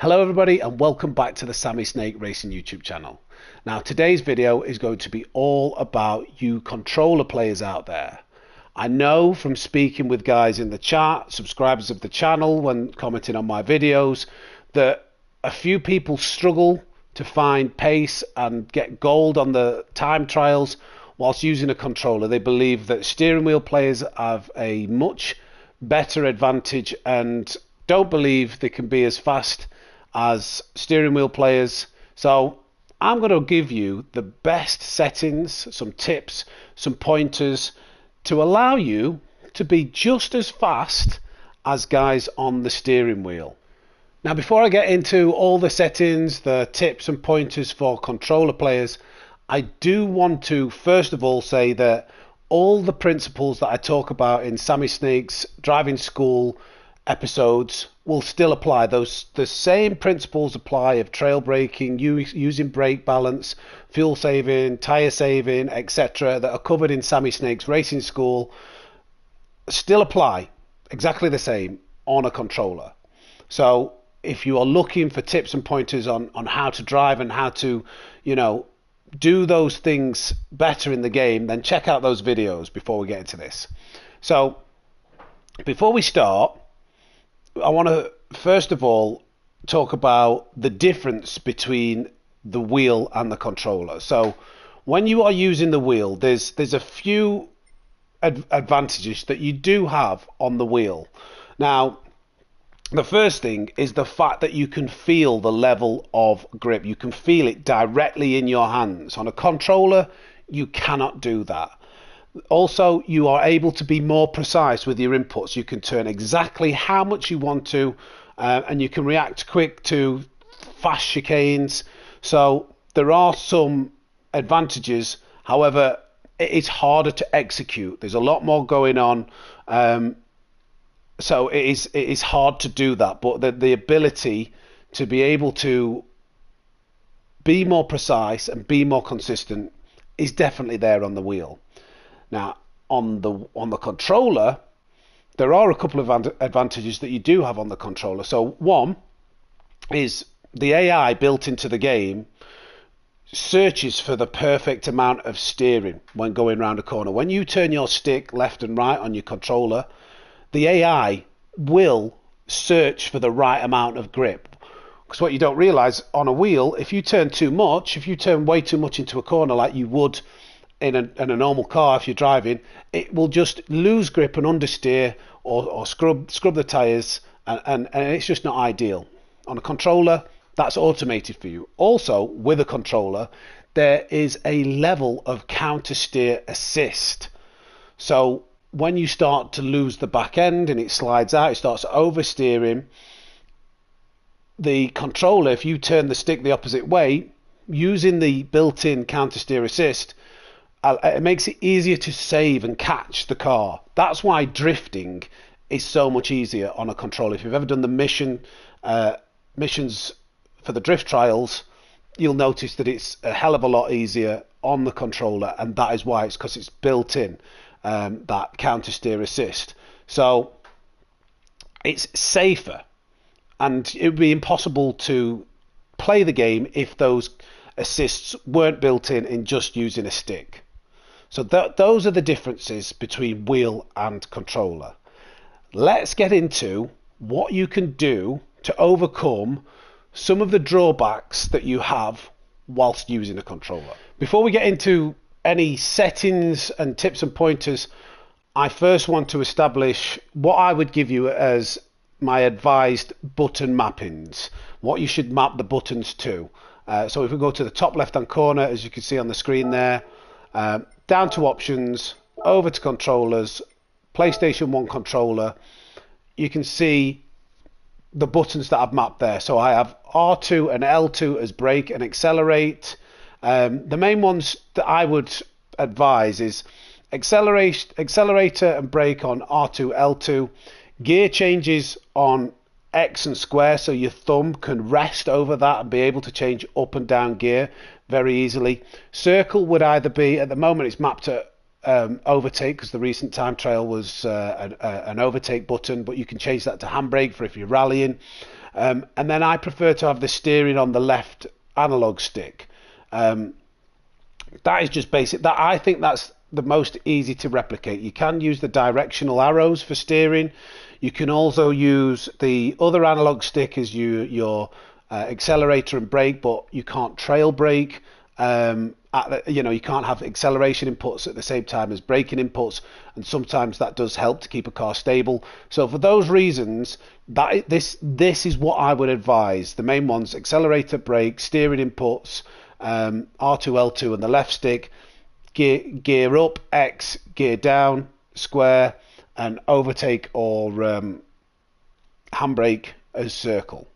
Hello everybody and welcome back to the Sammy Snake Racing YouTube channel. Now today's video is going to be all about you controller players out there. I know from speaking with guys in the chat, subscribers of the channel when commenting on my videos, that a few people struggle to find pace and get gold on the time trials whilst using a controller. They believe that steering wheel players have a much better advantage and don't believe they can be as fast as steering wheel players. So I'm going to give you the best settings, some tips, some pointers to allow you to be just as fast as guys on the steering wheel. Now before I get into all the settings, the tips and pointers for controller players, I do want to first of all say that all the principles that I talk about in Sammy Snake's driving school episodes will still apply. The same principles apply of trail braking, using brake balance, fuel saving, tire saving, etc. that are covered in Sammy Snake's racing school still apply exactly the same on a controller. So if you are looking for tips and pointers on how to drive and how to, do those things better in the game, then check out those videos before we get into this. So before we start, I want to first of all talk about the difference between the wheel and the controller. So when you are using the wheel, there's a few advantages that you do have on the wheel. Now, the first thing is the fact that you can feel the level of grip. You can feel it directly in your hands. On a controller, you cannot do that. Also, you are able to be more precise with your inputs. You can turn exactly how much you want to, and you can react quick to fast chicanes. So there are some advantages. However, it is harder to execute. There's a lot more going on. So it is hard to do that. But the ability to be able to be more precise and be more consistent is definitely there on the wheel. Now, on the controller, there are a couple of advantages that you do have on the controller. So one is the AI built into the game searches for the perfect amount of steering when going around a corner. When you turn your stick left and right on your controller, the AI will search for the right amount of grip. Because what you don't realize on a wheel, if you turn way too much into a corner like you would in a normal car, if you're driving, it will just lose grip and understeer or scrub the tires, and it's just not ideal. On a controller, that's automated for you. Also, with a controller, there is a level of counter steer assist. So when you start to lose the back end and it slides out, it starts oversteering, the controller, if you turn the stick the opposite way, using the built-in counter steer assist, it makes it easier to save and catch the car. That's why drifting is so much easier on a controller. If you've ever done the missions for the drift trials, you'll notice that it's a hell of a lot easier on the controller, and that is why. It's because it's built in, that counter steer assist. So it's safer, and it would be impossible to play the game if those assists weren't built in just using a stick. So those are the differences between wheel and controller. Let's get into what you can do to overcome some of the drawbacks that you have whilst using a controller. Before we get into any settings and tips and pointers, I first want to establish what I would give you as my advised button mappings, what you should map the buttons to. So if we go to the top left hand corner, as you can see on the screen there, down to options, over to controllers, PlayStation 1 controller, you can see the buttons that I've mapped there. So I have R2 and L2 as brake and accelerate. The main ones that I would advise is accelerator and brake on R2, L2, gear changes on X and square, so your thumb can rest over that and be able to change up and down gear very easily. Circle would either be, at the moment it's mapped to overtake, because the recent time trial was an overtake button, but you can change that to handbrake for if you're rallying. And then I prefer to have the steering on the left analog stick. That is just basic. That I think that's the most easy to replicate. You can use the directional arrows for steering. You can also use the other analog stick as your accelerator and brake, but you can't trail brake. You can't have acceleration inputs at the same time as braking inputs, and sometimes that does help to keep a car stable. So for those reasons, this is what I would advise. The main ones: accelerator, brake, steering inputs, R2, L2 and the left stick, gear up X, gear down square, and overtake or handbrake as circle.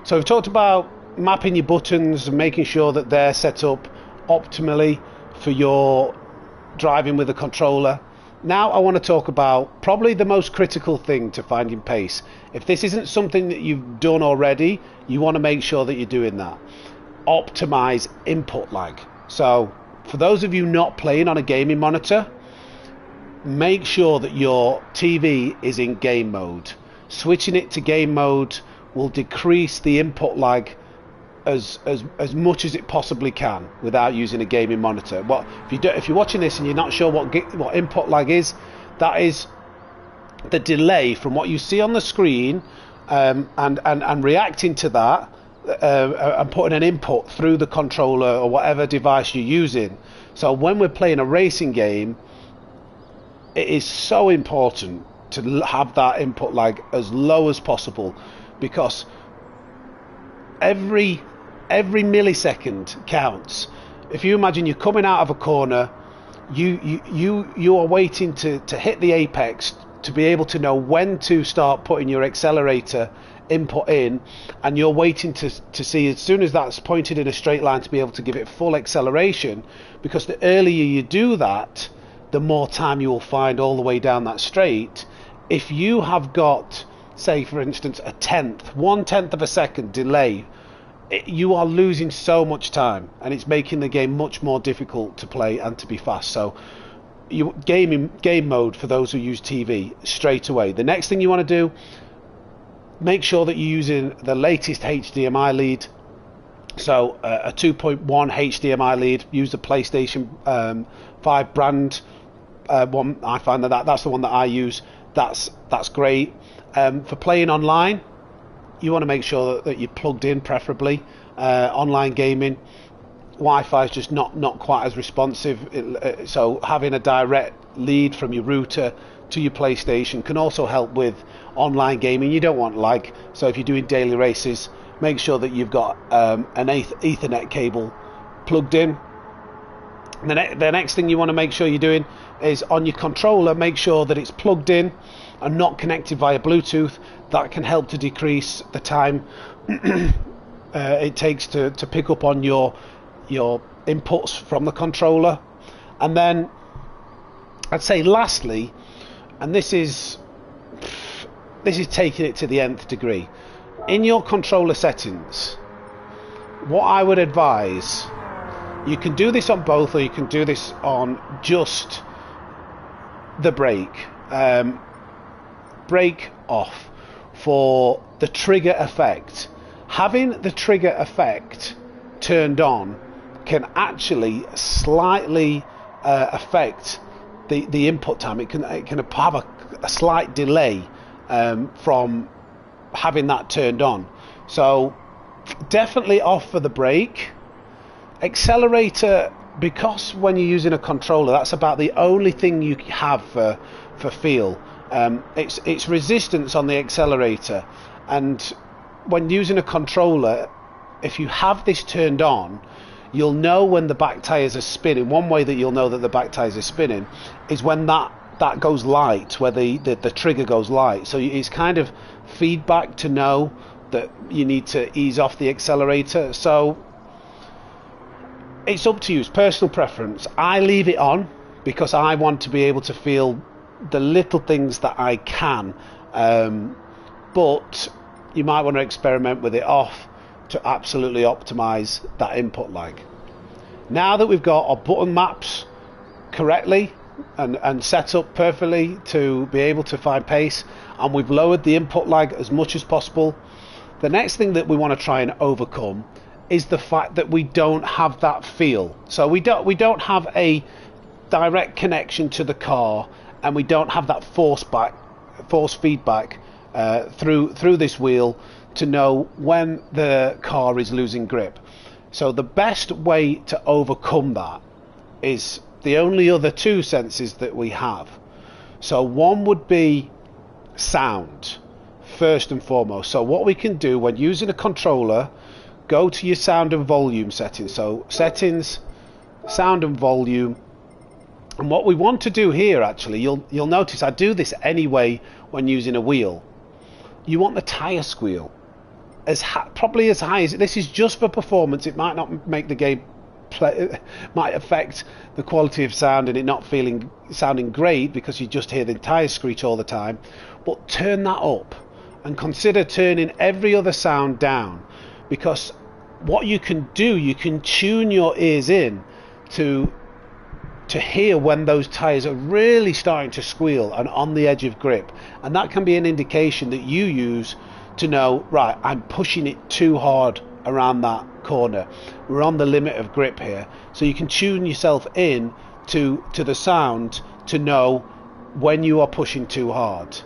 So we've talked about mapping your buttons and making sure that they're set up optimally for your driving with a controller. Now I want to talk about probably the most critical thing to finding pace. If this isn't something that you've done already, you want to make sure that you're doing that. Optimize input lag. So for those of you not playing on a gaming monitor, make sure that your TV is in game mode. Switching it to game mode will decrease the input lag as much as it possibly can without using a gaming monitor. Well, if you're watching this and you're not sure what input lag is, that is the delay from what you see on the screen and reacting to that and putting an input through the controller or whatever device you're using. So when we're playing a racing game, it is so important to have that input lag as low as possible, because every millisecond counts. If you imagine you're coming out of a corner, you are waiting to hit the apex to be able to know when to start putting your accelerator input in, and you're waiting to see as soon as that's pointed in a straight line to be able to give it full acceleration, because the earlier you do that, the more time you will find all the way down that straight. If you have got, say for instance, a 1/10 of a second delay, you are losing so much time, and it's making the game much more difficult to play and to be fast. So game mode for those who use TV straight away. The next thing you want to do, make sure that you're using the latest HDMI lead. So a 2.1 HDMI lead. Use the PlayStation 5 brand one. I find that's the one that I use. That's great. For playing online, you want to make sure that you're plugged in, preferably. Online gaming, Wi-Fi is just not quite as responsive, so having a direct lead from your router to your PlayStation can also help with online gaming. You don't want lag, so if you're doing daily races, make sure that you've got an Ethernet cable plugged in. The next thing you want to make sure you're doing is on your controller, make sure that it's plugged in and not connected via Bluetooth. That can help to decrease the time it takes to pick up on your inputs from the controller. And then I'd say lastly, and this is taking it to the nth degree, in your controller settings, what I would advise, you can do this on both, or you can do this on just the brake. Brake off for the trigger effect. Having the trigger effect turned on can actually slightly affect the input time. It can have a slight delay from having that turned on. So definitely off for the brake. Accelerator, because when you're using a controller, that's about the only thing you have for feel. It's resistance on the accelerator, and when using a controller, if you have this turned on, you'll know when the back tires are spinning. One way that you'll know that the back tires are spinning is when that goes light, where the trigger goes light. So it's kind of feedback to know that you need to ease off the accelerator. So it's up to you, it's personal preference. I leave it on because I want to be able to feel the little things that I can, but you might want to experiment with it off to absolutely optimize that input lag. Now that we've got our button maps correctly and set up perfectly to be able to find pace, and we've lowered the input lag as much as possible, The next thing that we want to try and overcome is the fact that we don't have that feel. So we don't have a direct connection to the car, and we don't have that force feedback through this wheel to know when the car is losing grip. So the best way to overcome that is the only other two senses that we have. So one would be sound, first and foremost. So what we can do when using a controller, go to your sound and volume settings. So settings, sound and volume. And what we want to do here, actually, you'll notice I do this anyway when using a wheel. You want the tire squeal probably as high as, this is just for performance. It might not make the game might affect the quality of sound and it not sounding great because you just hear the tires screech all the time. But turn that up and consider turning every other sound down, because what you can do, you can tune your ears in to hear when those tires are really starting to squeal and on the edge of grip, and that can be an indication that you use to know, right, I'm pushing it too hard around that corner, we're on the limit of grip here. So you can tune yourself in to the sound to know when you are pushing too hard.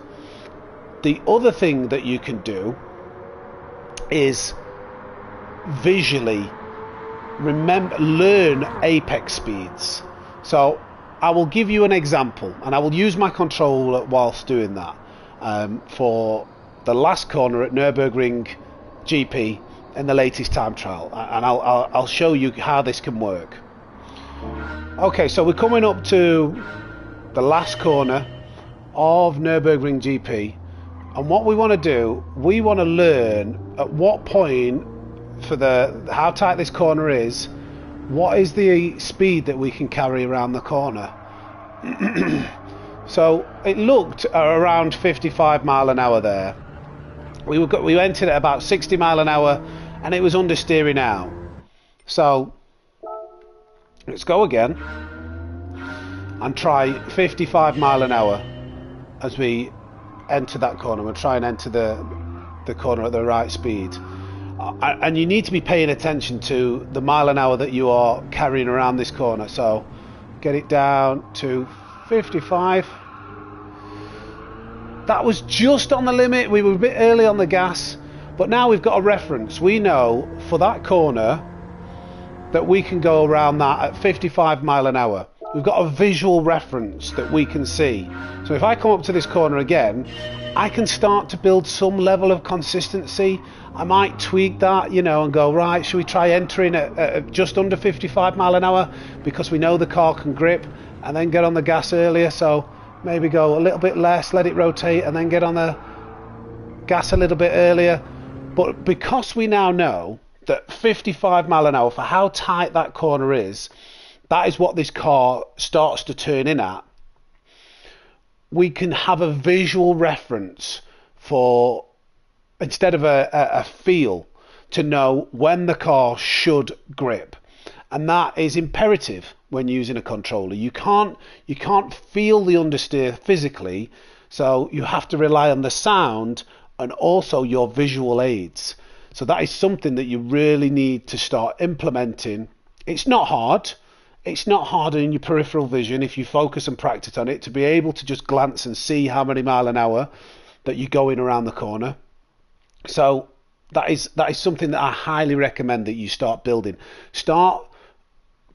The other thing that you can do is visually learn apex speeds. So I will give you an example, and I will use my controller whilst doing that. For the last corner at Nürburgring GP in the latest time trial, and I'll show you how this can work. Okay, so we're coming up to the last corner of Nürburgring GP, and what we want to do, we want to learn at what point, for how tight this corner is, what is the speed that we can carry around the corner. So it looked at around 55 mile an hour there. We entered at about 60 mile an hour and it was understeering out. So let's go again and try 55 mile an hour as we enter that corner. We'll try and enter the corner at the right speed. And you need to be paying attention to the mile an hour that you are carrying around this corner. So get it down to 55. That was just on the limit. We were a bit early on the gas, but now we've got a reference. We know for that corner that we can go around that at 55 mile an hour. We've got a visual reference that we can see. So if I come up to this corner again, I can start to build some level of consistency. I might tweak that, and go, right, should we try entering at just under 55 mile an hour because we know the car can grip, and then get on the gas earlier. So maybe go a little bit less, let it rotate, and then get on the gas a little bit earlier. But because we now know that 55 mile an hour, for how tight that corner is, that is what this car starts to turn in at. We can have a visual reference for, instead of a feel, to know when the car should grip. And that is imperative when using a controller. You can't feel the understeer physically, so you have to rely on the sound and also your visual aids. So that is something that you really need to start implementing. It's not hard. It's not hard in your peripheral vision if you focus and practice on it to be able to just glance and see how many mile an hour that you're going around the corner. So that is something that I highly recommend that you start building. Start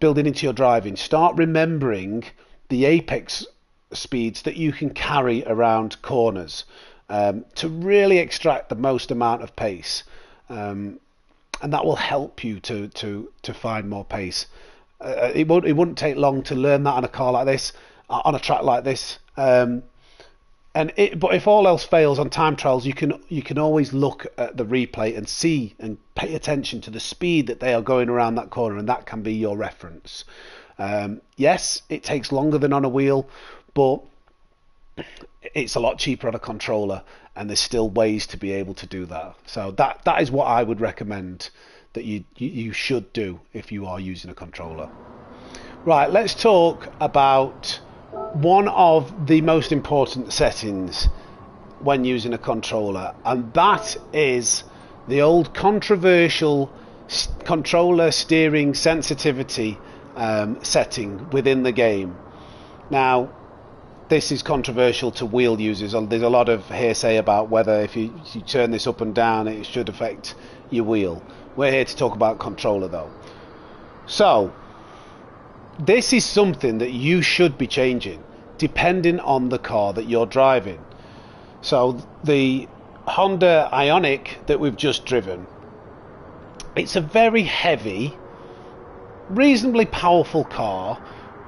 building into your driving. Start remembering the apex speeds that you can carry around corners to really extract the most amount of pace, and that will help you to find more pace. It wouldn't take long to learn that on a car like this, on a track like this. But if all else fails on time trials, you can always look at the replay and see and pay attention to the speed that they are going around that corner, and that can be your reference. Yes, it takes longer than on a wheel, but it's a lot cheaper on a controller, and there's still ways to be able to do that. So that is what I would recommend that you should do if you are using a controller. Right, let's talk about one of the most important settings when using a controller, and that is the old controversial controller steering sensitivity setting within the game. Now, this is controversial to wheel users. There's a lot of hearsay about whether if you turn this up and down it should affect your wheel. We're here to talk about controller though. So this is something that you should be changing depending on the car that you're driving. So the Honda Ioniq that we've just driven, it's a very heavy, reasonably powerful car,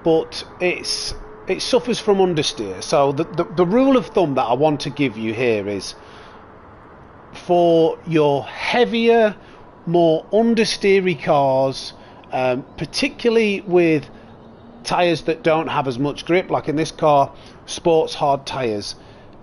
but it suffers from understeer. So the rule of thumb that I want to give you here is, for your heavier, more understeery cars, particularly with tyres that don't have as much grip, like in this car, sports hard tyres,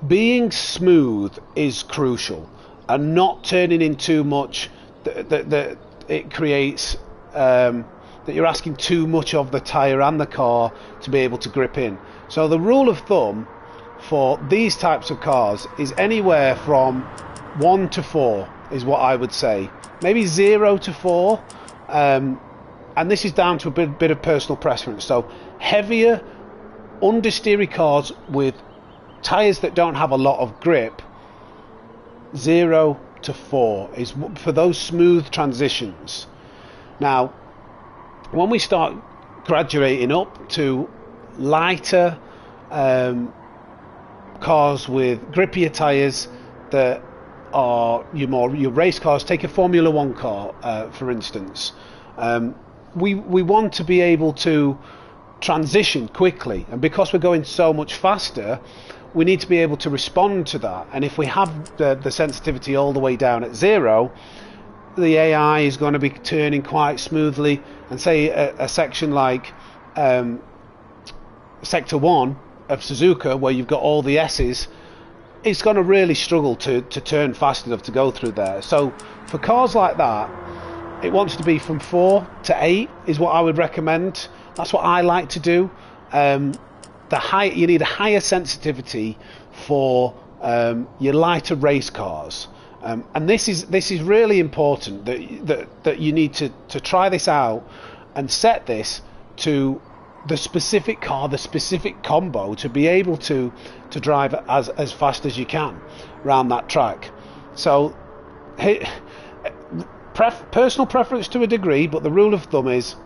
being smooth is crucial, and not turning in too much that it creates that you're asking too much of the tyre and the car to be able to grip in. So the rule of thumb for these types of cars is anywhere from 1 to 4 is what I would say. Maybe 0 to 4, and this is down to a bit of personal preference. So heavier, understeery cars with tyres that don't have a lot of grip, 0 to 4 is for those smooth transitions. Now, when we start graduating up to lighter cars with grippier tyres that are your race cars, take a Formula 1 car for instance, we want to be able to transition quickly, and because we're going so much faster, we need to be able to respond to that. And if we have the sensitivity all the way down at 0, the AI is going to be turning quite smoothly, and say a section like Sector 1 of Suzuka, where you've got all the S's, it's going to really struggle to turn fast enough to go through there. So for cars like that, it wants to be from 4 to 8 is what I would recommend. That's what I like to do. You need a higher sensitivity for your lighter race cars. And this is really important that you need to try this out and set this to the specific car, the specific combo, to be able to drive as fast as you can around that track. So personal preference to a degree, but the rule of thumb is,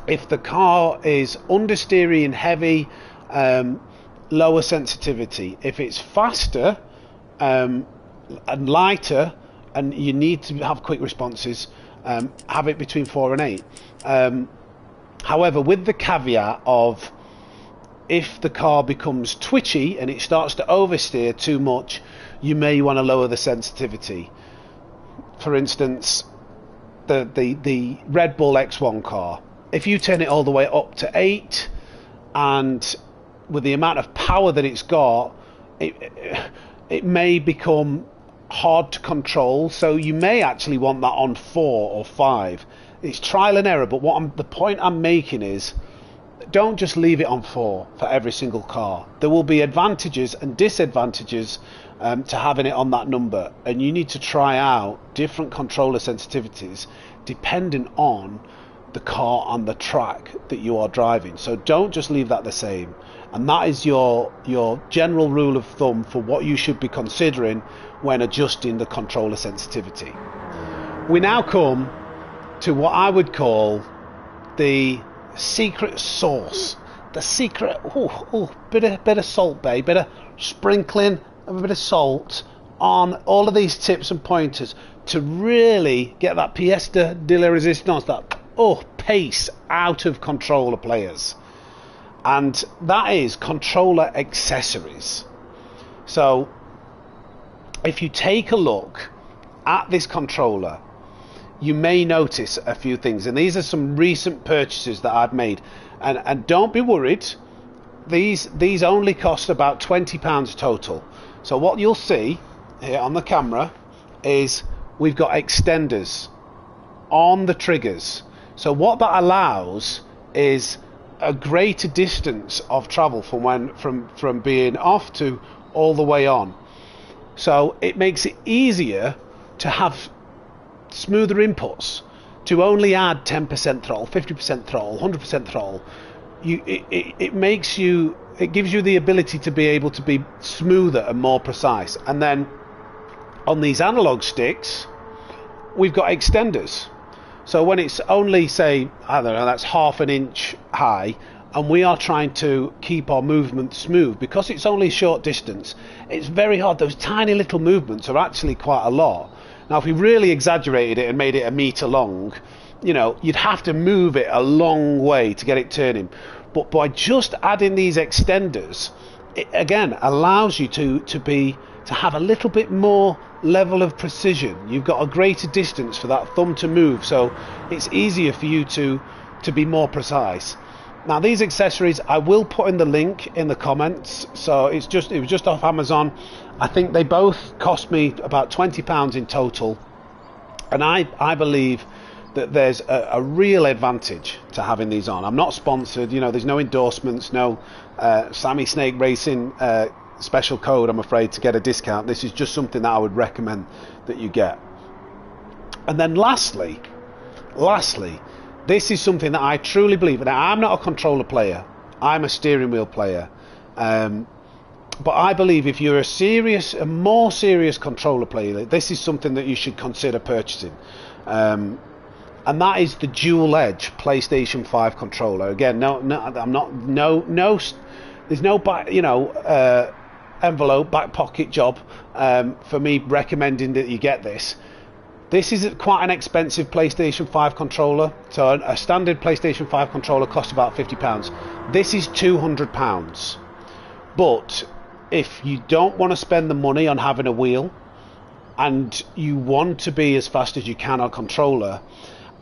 if the car is understeery and heavy, lower sensitivity. If it's faster and lighter, and you need to have quick responses, have it between 4 and 8. However, with the caveat of, if the car becomes twitchy and it starts to oversteer too much, you may want to lower the sensitivity. For instance, the Red Bull X1 car, if you turn it all the way up to 8, and with the amount of power that it's got, it may become hard to control, so you may actually want that on 4 or 5. It's trial and error, but the point I'm making is, don't just leave it on 4 for every single car. There will be advantages and disadvantages to having it on that number, and you need to try out different controller sensitivities depending on the car on the track that you are driving. So don't just leave that the same, and that is your general rule of thumb for what you should be considering when adjusting the controller sensitivity. We now come to what I would call the secret sauce, the secret bit of salt bay, bit of sprinkling of a bit of salt on all of these tips and pointers to really get that pièce de la résistance, that pace out of controller players, and that is controller accessories. So if you take a look at this controller, you may notice a few things, and these are some recent purchases that I've made, and don't be worried, these only cost about £20 total. So what you'll see here on the camera is we've got extenders on the triggers. So what that allows is a greater distance of travel from being off to all the way on. So it makes it easier to have smoother inputs, to only add 10% throttle, 50% throttle, 100% throttle, it gives you the ability to be able to be smoother and more precise. And then on these analog sticks, we've got extenders. So when it's only, say, I don't know, that's half an inch high, and we are trying to keep our movement smooth, because it's only a short distance, it's very hard. Those tiny little movements are actually quite a lot. Now, if we really exaggerated it and made it a meter long, you know, you'd have to move it a long way to get it turning. But by just adding these extenders, it again allows you to have a little bit more level of precision. You've got a greater distance for that thumb to move, so it's easier for you to be more precise. Now, these accessories, I will put in the link in the comments. So it was just off Amazon. I think they both cost me about £20 in total, and I believe that there's a real advantage to having these on. I'm not sponsored, you know, there's no endorsements, no Sammy Snake Racing special code, I'm afraid, to get a discount. This is just something that I would recommend that you get. And then lastly, this is something that I truly believe. Now, I'm not a controller player, I'm a steering wheel player, but I believe if you're a more serious controller player, this is something that you should consider purchasing, and that is the dual edge PlayStation 5 controller. Again, there's no back, envelope, back pocket job for me recommending that you get this. This is quite an expensive PlayStation 5 controller. So a standard PlayStation 5 controller costs about £50. This is £200. But if you don't want to spend the money on having a wheel, and you want to be as fast as you can on a controller,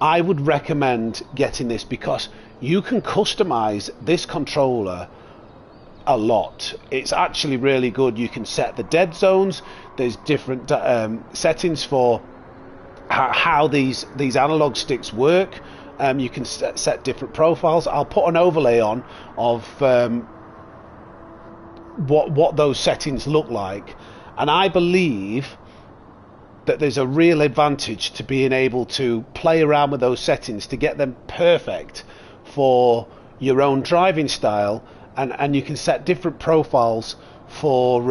I would recommend getting this, because you can customize this controller a lot. It's actually really good. You can set the dead zones. There's different settings for how these analog sticks work. You can set different profiles. I'll put an overlay on of what those settings look like, and I believe that there's a real advantage to being able to play around with those settings to get them perfect for your own driving style, and you can set different profiles for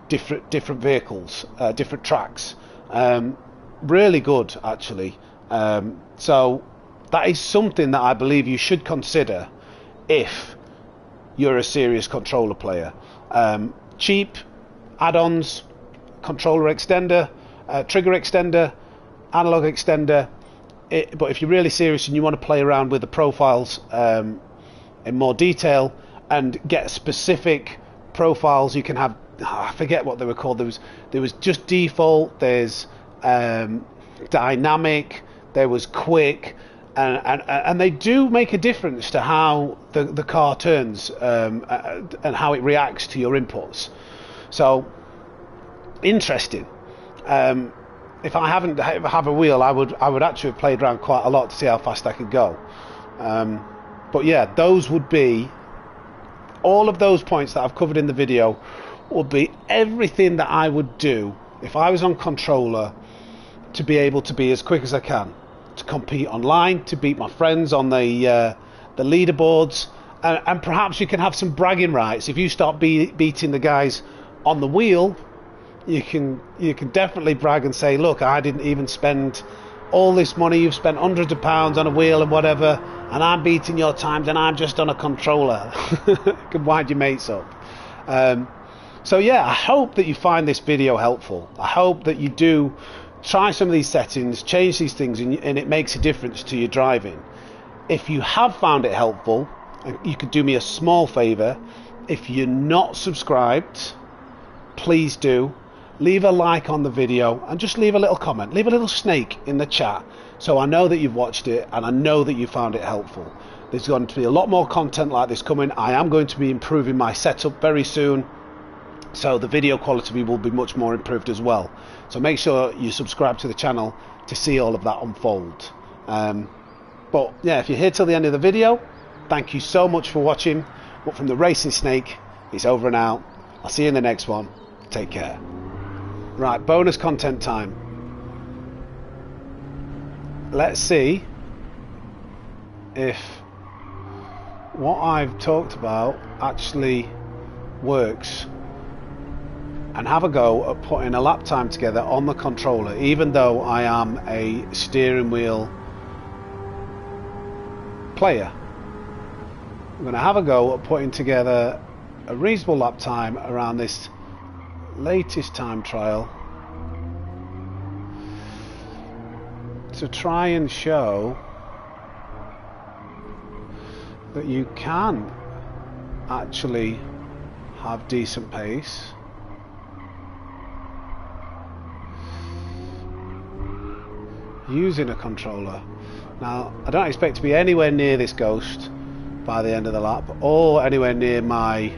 different vehicles, different tracks. Really good, actually. So that is something that I believe you should consider if you're a serious controller player. Cheap add-ons, controller extender, trigger extender, analog extender. But if you're really serious and you want to play around with the profiles in more detail and get specific profiles, you can have, I forget what they were called. There was just default. There's dynamic, there was quick, and they do make a difference to how the car turns and how it reacts to your inputs. So interesting. If I have a wheel, I would actually have played around quite a lot to see how fast I could go. But yeah, those would be all of those points that I've covered in the video. Would be everything that I would do if I was on controller to be able to be as quick as I can, to compete online, to beat my friends on the leaderboards, and perhaps you can have some bragging rights. If you start beating the guys on the wheel, you can definitely brag and say, look, I didn't even spend all this money, you've spent hundreds of pounds on a wheel and whatever, and I'm beating your times and I'm just on a controller. You can wind your mates up. So yeah, I hope that you find this video helpful. I hope that you do try some of these settings, change these things, and it makes a difference to your driving. If you have found it helpful, you could do me a small favor. If you're not subscribed, please do. Leave a like on the video and just leave a little comment. Leave a little snake in the chat so I know that you've watched it and I know that you found it helpful. There's going to be a lot more content like this coming. I am going to be improving my setup very soon, so the video quality will be much more improved as well. So make sure you subscribe to the channel to see all of that unfold. But yeah, if you're here till the end of the video, thank you so much for watching. But from the Racing Snake, it's over and out. I'll see you in the next one. Take care. Right, bonus content time. let's see if what I've talked about actually works, and have a go at putting a lap time together on the controller, even though I am a steering wheel player. I'm going to have a go at putting together a reasonable lap time around this latest time trial to try and show that you can actually have decent pace using a controller. Now, I don't expect to be anywhere near this Ghost by the end of the lap, or anywhere near my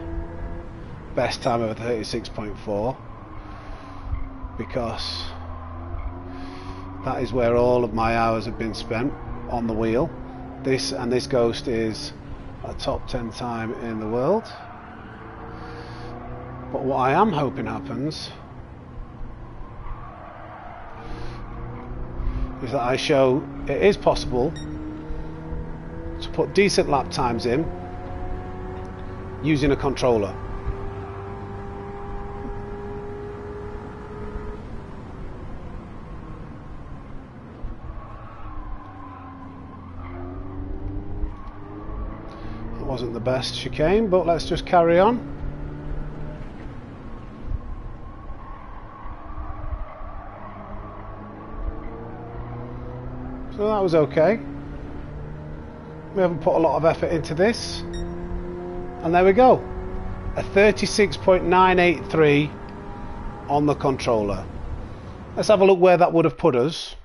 best time of 36.4, because that is where all of my hours have been spent on the wheel. This Ghost is a top 10 time in the world. But what I am hoping happens is that I show it is possible to put decent lap times in using a controller. It wasn't the best chicane, but let's just carry on. So that was okay. We haven't put a lot of effort into this, and there we go, a 36.983 on the controller. Let's have a look where that would have put us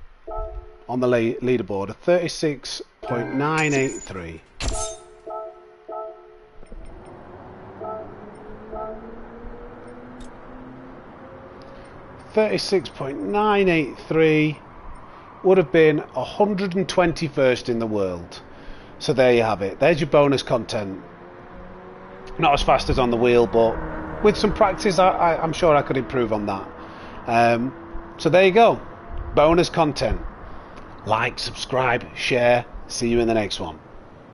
on the leaderboard. A 36.983. .983 would have been 121st in the world. So there you have it. There's your bonus content. Not as fast as on the wheel, but with some practice I'm sure I could improve on that. So there you go. Bonus content. Like, subscribe, share. See you in the next one.